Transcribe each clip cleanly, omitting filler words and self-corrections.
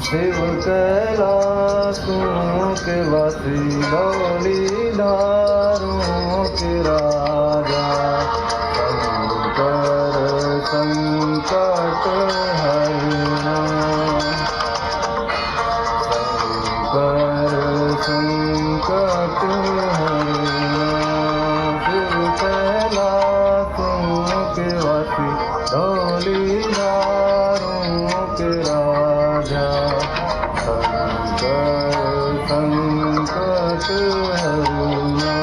शिव कैलाशों के वासी धौलीधारों के राजा शंकर संकट हरना शंकर संकट हरना शिव कैलाशों के वासी धौलीधारों के राजा शंकर संकट हरना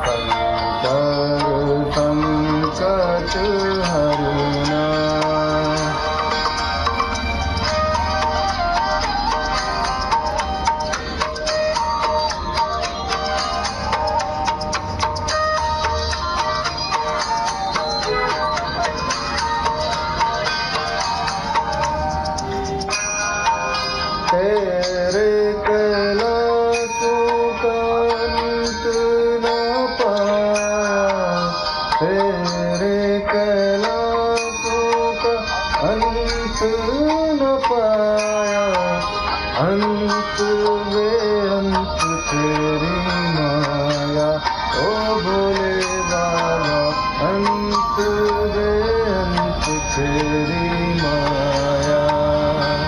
शंकर संकट हरना तेरे कैलाशों का अंत न पाया तेरे कैलाशों का अंत न पाया